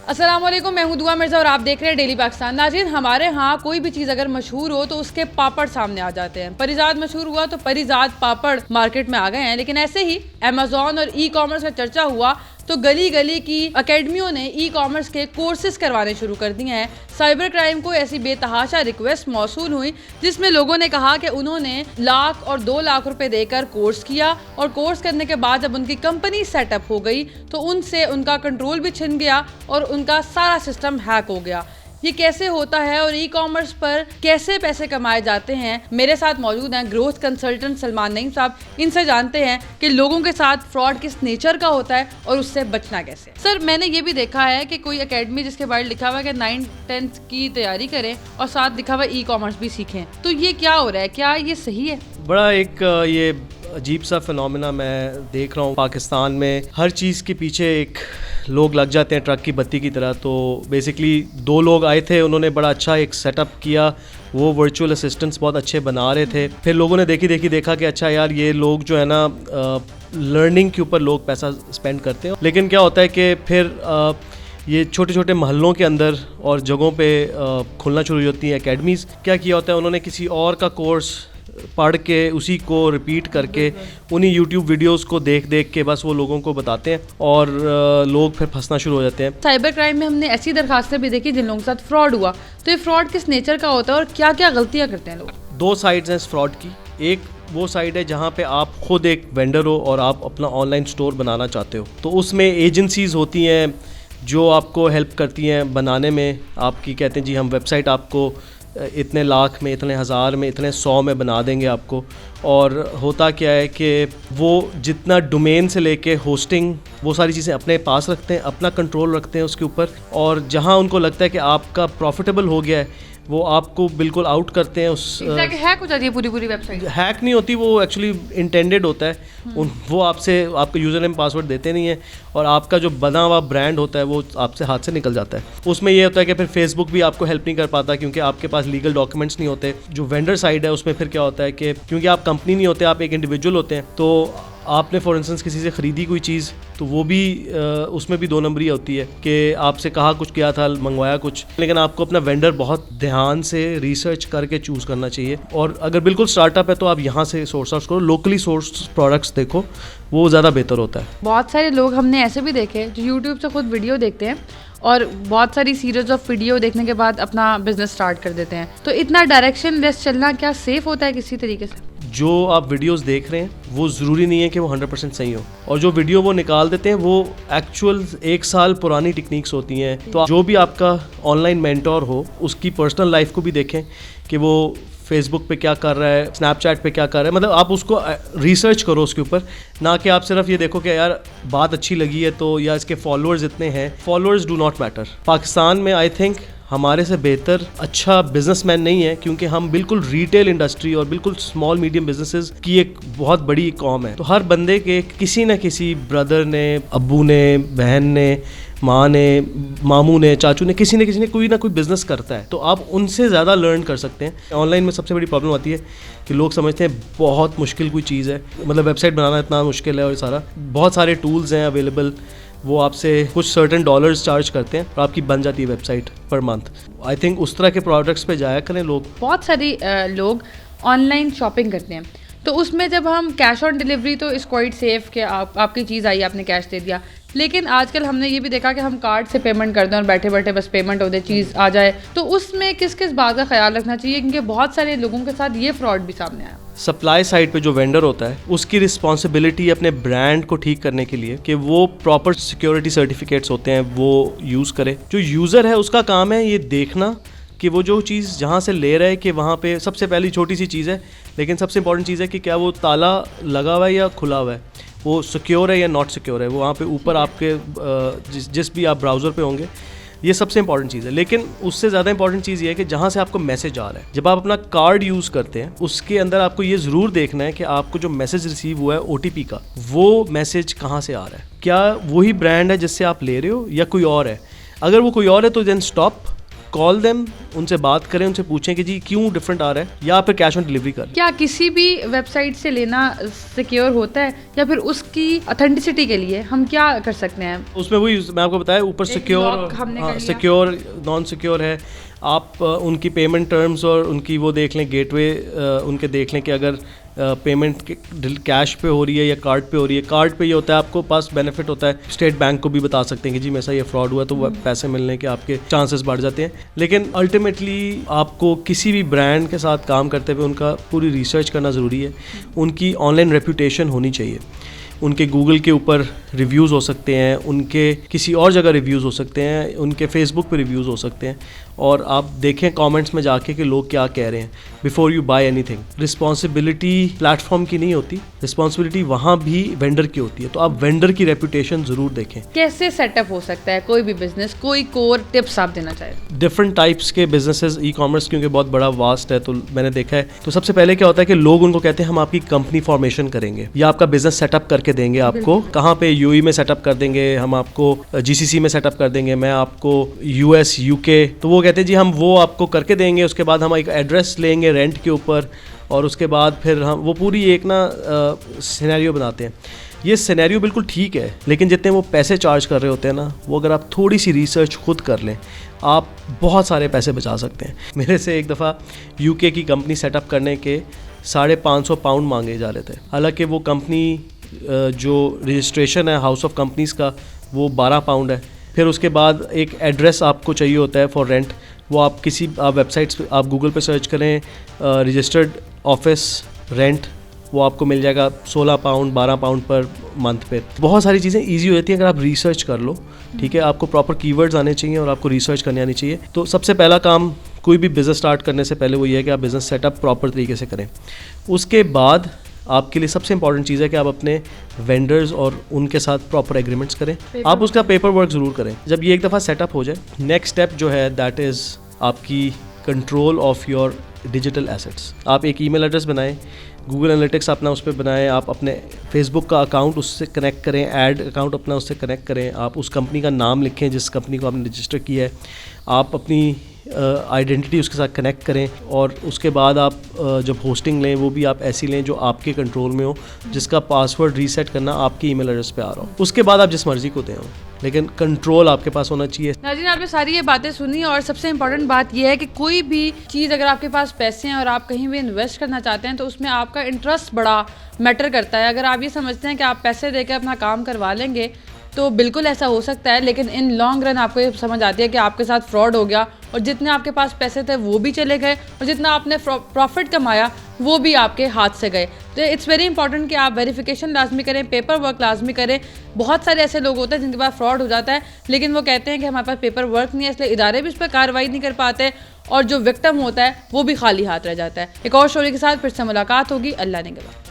अस्सलामुअलैकुम, मैं हूं दुआ मिर्ज़ा और आप देख रहे हैं डेली पाकिस्तान। नाज़रीन, हमारे यहाँ कोई भी चीज़ अगर मशहूर हो तो उसके पापड़ सामने आ जाते हैं। परिजात मशहूर हुआ तो परिजात पापड़ मार्केट में आ गए हैं, लेकिन ऐसे ही अमेज़ॉन और ई कॉमर्स का चर्चा हुआ तो गली गली की अकेडमियों ने ई कॉमर्स के कोर्सेज करवाने शुरू कर दिए हैं। साइबर क्राइम को ऐसी बेतहाशा रिक्वेस्ट मौसूल हुई जिसमें लोगों ने कहा कि उन्होंने लाख और 2 लाख रुपए देकर कोर्स किया और कोर्स करने के बाद जब उनकी कंपनी सेटअप हो गई तो उनसे उनका कंट्रोल भी छिन गया और उनका सारा सिस्टम हैक हो गया। ये कैसे होता है और ई कॉमर्स पर कैसे पैसे कमाए जाते हैं? मेरे साथ मौजूद हैं ग्रोथ कंसल्टेंट सलमान नईम साहब। इनसे जानते हैं कि लोगों के साथ फ्रॉड किस नेचर का होता है और उससे बचना कैसे। सर, मैंने ये भी देखा है कि कोई एकेडमी जिसके बारे लिखा हुआ है कि 9th-10th की तैयारी करें और साथ लिखा हुआ ई कॉमर्स भी सीखें, तो ये क्या हो रहा है? क्या ये सही है? बड़ा एक ये अजीब सा फिनोमेना मैं देख रहा हूँ पाकिस्तान में। हर चीज़ के पीछे एक लोग लग जाते हैं ट्रक की बत्ती की तरह। तो बेसिकली 2 लोग आए थे, उन्होंने बड़ा अच्छा एक सेटअप किया, वो वर्चुअल असिस्टेंट्स बहुत अच्छे बना रहे थे। फिर लोगों ने देखा कि अच्छा यार, ये लोग जो है ना लर्निंग के ऊपर लोग पैसा स्पेंड करते हैं। लेकिन क्या होता है कि फिर ये छोटे छोटे महल्लों के अंदर और जगहों पे खुलना शुरू हो जाती हैं एकेडमीज़। क्या किया होता है, उन्होंने किसी और का कोर्स पढ़ के उसी को रिपीट करके उन्हीं यूट्यूब वीडियोस को देख के बस वो लोगों को बताते हैं और लोग फिर फंसना शुरू हो जाते हैं। साइबर क्राइम में हमने ऐसी दरखास्तें भी देखी जिन लोगों के साथ फ्रॉड हुआ। तो ये फ्रॉड किस नेचर का होता है और क्या क्या गलतियाँ करते हैं लोग? 2 साइड्स हैं इस फ्रॉड की। एक वो साइड है जहाँ पे आप खुद एक वेंडर हो और आप अपना ऑनलाइन स्टोर बनाना चाहते हो, तो उसमें एजेंसीज़ होती हैं जो आपको हेल्प करती हैं बनाने में। आपकी कहते हैं जी हम वेबसाइट आपको इतने लाख में, इतने हज़ार में, इतने 100 में बना देंगे आपको। और होता क्या है कि वो जितना डोमेन से लेके होस्टिंग वो सारी चीज़ें अपने पास रखते हैं, अपना कंट्रोल रखते हैं उसके ऊपर। और जहाँ उनको लगता है कि आपका प्रॉफिटेबल हो गया है वो आपको बिल्कुल आउट करते हैं। उस हैक हो जाती है पूरी वेबसाइट। हैक नहीं होती, वो एक्चुअली इंटेंडेड होता है। वो आपसे आपका यूज़र नेम पासवर्ड देते नहीं है और आपका जो बना हुआ ब्रांड होता है वो आपसे हाथ से निकल जाता है। उसमें ये होता है कि फिर फेसबुक भी आपको हेल्प नहीं कर पाता क्योंकि आपके पास लीगल डॉक्यूमेंट्स नहीं होते। जो वेंडर साइड है उसमें फिर क्या होता है कि क्योंकि आप कंपनी नहीं होते, आप एक इंडिविजुअल होते हैं, तो आपने फॉर इंस्टेंस किसी से ख़रीदी कोई चीज़ तो वो भी उसमें भी 2 नंबरी होती है कि आपसे कहा कुछ किया था, मंगवाया कुछ। लेकिन आपको अपना वेंडर बहुत ध्यान से रिसर्च करके चूज़ करना चाहिए। और अगर बिल्कुल स्टार्टअप है तो आप यहाँ से सोर्स आउट करो, लोकली सोर्स प्रोडक्ट्स देखो, वो ज़्यादा बेहतर होता है। बहुत सारे लोग हमने ऐसे भी देखे जो यूट्यूब से खुद वीडियो देखते हैं और बहुत सारी सीरीज ऑफ वीडियो देखने के बाद अपना बिजनेस स्टार्ट कर देते हैं। तो इतना डायरेक्शन लेस चलना क्या सेफ होता है किसी तरीके से? जो आप वीडियोस देख रहे हैं वो ज़रूरी नहीं है कि वो 100% सही हो, और जो वीडियो वो निकाल देते हैं वो एक्चुअल 1 साल पुरानी टेक्निक्स होती हैं। तो जो भी आपका ऑनलाइन मेंटोर हो उसकी पर्सनल लाइफ को भी देखें कि वो फेसबुक पे क्या कर रहा है, स्नैपचैट पे क्या कर रहा है। मतलब आप उसको रिसर्च करो उसके ऊपर, ना कि आप सिर्फ ये देखो कि यार बात अच्छी लगी है तो या इसके फॉलोअर्स इतने हैं। Followers do not matter. Pakistan में आई थिंक हमारे से बेहतर अच्छा बिजनेसमैन नहीं है क्योंकि हम बिल्कुल रिटेल इंडस्ट्री और बिल्कुल स्मॉल मीडियम बिजनेसेस की एक बहुत बड़ी कौम है। तो हर बंदे के किसी न किसी ब्रदर ने, अब्बू ने, बहन ने, माँ ने, मामू ने, चाचू ने, किसी न कोई ना कोई बिज़नेस करता है, तो आप उनसे ज़्यादा लर्न कर सकते हैं। ऑनलाइन में सबसे बड़ी प्रॉब्लम आती है कि लोग समझते हैं बहुत मुश्किल कोई चीज़ है, मतलब वेबसाइट बनाना इतना मुश्किल है और सारा बहुत सारे टूल्स हैं अवेलेबल, वो आपसे कुछ सर्टेन डॉलर्स चार्ज करते हैं और आपकी बन जाती है website per month. I think उस तरह के प्रोडक्ट्स पे जाया करें लोग। बहुत सारी लोग ऑनलाइन शॉपिंग करते हैं तो उसमें जब हम कैश ऑन डिलीवरी तो इज़ क्वाइट सेफ कि आपकी चीज़ आई, आपने कैश दे दिया। लेकिन आजकल हमने ये भी देखा कि हम कार्ड से पेमेंट कर दें और बैठे बैठे बस पेमेंट हो जाए, चीज़ आ जाए। तो उसमें किस किस बात का ख्याल रखना चाहिए क्योंकि बहुत सारे लोगों के साथ ये फ्रॉड भी सामने आया। सप्लाई साइड पे जो वेंडर होता है उसकी रिस्पॉन्सिबिलिटी अपने ब्रांड को ठीक करने के लिए कि वो प्रॉपर सिक्योरिटी सर्टिफिकेट्स होते हैं वो यूज़ करे। जो यूज़र है उसका काम है ये देखना कि वो जो चीज़ जहाँ से ले रहा है कि वहाँ पे सबसे पहली छोटी सी चीज़ है लेकिन सबसे इंपॉर्टेंट चीज़ है कि क्या वो ताला लगा हुआ है या खुला हुआ है, वो सिक्योर है या नॉट सिक्योर है। वो वहाँ पे ऊपर आपके जिस भी आप ब्राउज़र पे होंगे, ये सबसे इंपॉर्टेंट चीज़ है। लेकिन उससे ज़्यादा इंपॉर्टेंट चीज़ ये है कि जहाँ से आपको मैसेज आ रहा है, जब आप अपना कार्ड यूज़ करते हैं उसके अंदर आपको ये ज़रूर देखना है कि आपको जो मैसेज रिसीव हुआ है OTP का, वो मैसेज कहाँ से आ रहा है। क्या वही ब्रांड है जिससे आप ले रहे हो या कोई और है? अगर वो कोई और है तो देन स्टॉप, कॉल देम, उनसे बात करें, उनसे पूछें कि जी क्यों डिफरेंट आ रहा है, या फिर कैश ऑन डिलीवरी करें। क्या किसी भी वेबसाइट से लेना सिक्योर होता है, या फिर उसकी ऑथेंटिसिटी के लिए हम क्या कर सकते हैं? उसमें वही मैं आपको बताया, ऊपर सिक्योर नॉन सिक्योर है। आप उनकी पेमेंट टर्म्स और उनकी वो देख लें, गेटवे उनके देख लें कि अगर पेमेंट कैश पे हो रही है या कार्ड पे हो रही है। कार्ड पे ये होता है, आपको पास बेनिफिट होता है, स्टेट बैंक को भी बता सकते हैं कि जी मेरे साथ ये फ्रॉड हुआ, तो पैसे मिलने के आपके चांसेस बढ़ जाते हैं। लेकिन अल्टीमेटली आपको किसी भी ब्रांड के साथ काम करते हुए उनका पूरी रिसर्च करना ज़रूरी है। उनकी ऑनलाइन रेपुटेशन होनी चाहिए। उनके गूगल के ऊपर रिव्यूज़ हो सकते हैं, उनके किसी और जगह रिव्यूज़ हो सकते हैं, उनके फेसबुक पे रिव्यूज़ हो सकते हैं, और आप देखें कमेंट्स में जाके कि लोग क्या कह रहे हैं before you buy anything. Responsibility platform की नहीं होती, रिस्पॉन्सिबिलिटी वहाँ भी वेंडर की होती है। तो आप वेंडर की रेपुटेशन ज़रूर देखें। कैसे सेटअप हो सकता है कोई भी बिजनेस? कोई कोर टिप्स आप देना चाहें? डिफरेंट टाइप्स के बिजनेसेस, ई कॉमर्स क्योंकि बहुत बड़ा वास्ट है, तो मैंने देखा है, तो सबसे पहले क्या होता है कि लोग उनको कहते हैं हम आपकी कंपनी फॉर्मेशन करेंगे या आपका बिजनेस सेटअप करके देंगे आपको। कहाँ पे? यूएई में सेटअप कर देंगे, हम आपको जीसीसी में सेटअप कर देंगे, मैं आपको यूएस यूके। तो वो कहते हैं जी हम वो आपको करके देंगे, उसके बाद हम एक एड्रेस लेंगे रेंट के ऊपर, और उसके बाद फिर हम वो पूरी एक ना सिनेरियो बनाते हैं। ये सिनेरियो बिल्कुल ठीक है, लेकिन जितने वो पैसे चार्ज कर रहे होते हैं ना, वो अगर आप थोड़ी सी रिसर्च खुद कर लें, आप बहुत सारे पैसे बचा सकते हैं। मेरे से एक दफ़ा यूके की कंपनी सेटअप करने के 550 पाउंड मांगे जा रहे थे। हालांकि वो कंपनी जो रजिस्ट्रेशन है हाउस ऑफ कंपनीज़ का, वो 12 पाउंड है। फिर उसके बाद एक एड्रेस आपको चाहिए होता है फॉर रेंट, वो आप किसी वेबसाइट्स पे, आप गूगल पे सर्च करें रजिस्टर्ड ऑफिस रेंट, वो आपको मिल जाएगा 16 पाउंड 12 पाउंड पर मंथ पे। बहुत सारी चीज़ें ईजी हो जाती हैं अगर आप रिसर्च कर लो। ठीक है, आपको प्रॉपर कीवर्ड्स आने चाहिए और आपको रिसर्च करनी आनी चाहिए। तो सबसे पहला काम कोई भी बिज़नेस स्टार्ट करने से पहले वो ये है कि आप बिज़नेस सेटअप प्रॉपर तरीके से करें। उसके बाद आपके लिए सबसे इंपॉर्टेंट चीज़ है कि आप अपने वेंडर्स और उनके साथ प्रॉपर एग्रीमेंट्स करें। आप उसका पेपर वर्क ज़रूर करें। जब ये एक दफ़ा सेटअप हो जाए, नेक्स्ट स्टेप जो है दैट इज़ आपकी control of your digital assets. आप एक ईमेल एड्रेस बनाएं, गूगल एनालिटिक्स अपना उस पर बनाएं, आप अपने फेसबुक का अकाउंट उससे कनेक्ट करें, ऐड अकाउंट अपना उससे कनेक्ट करें, आप उस कंपनी का नाम लिखें जिस कंपनी को आपने रजिस्टर किया है, आप अपनी आइडेंटिटी उसके साथ कनेक्ट करें, और उसके बाद आप जब होस्टिंग लें वो भी आप ऐसी लें जो आपके कंट्रोल में हो, जिसका पासवर्ड रीसेट करना आपकी ईमेल एड्रेस पे आ रहा हो। उसके बाद आप जिस मर्जी को दें, लेकिन कंट्रोल आपके पास होना चाहिए। नाज़रीन, आपने सारी ये बातें सुनी, और सबसे इंपॉर्टेंट बात यह है कि कोई भी चीज़ अगर आपके पास पैसे हैं और आप कहीं भी इन्वेस्ट करना चाहते हैं, तो उसमें आपका इंटरेस्ट बड़ा मैटर करता है। अगर आप ये समझते हैं कि आप पैसे देकर अपना काम करवा लेंगे, तो बिल्कुल ऐसा हो सकता है, लेकिन इन लॉन्ग रन आपको ये समझ आती है कि आपके साथ फ्रॉड हो गया, और जितने आपके पास पैसे थे वो भी चले गए, और जितना आपने प्रॉफिट कमाया वो भी आपके हाथ से गए। तो इट्स वेरी इंपॉर्टेंट कि आप वेरिफिकेशन लाजमी करें, पेपर वर्क लाजमी करें। बहुत सारे ऐसे लोग होते हैं जिनके पास फ्रॉड हो जाता है, लेकिन वो कहते हैं कि हमारे पास पेपर वर्क नहीं है, इसलिए इदारे भी उस पर कार्रवाई नहीं कर पाते, और जो विक्टिम होता है वो भी खाली हाथ रह जाता है। एक और स्टोरी के साथ फिर से मुलाकात होगी। अल्लाह ने के बाद।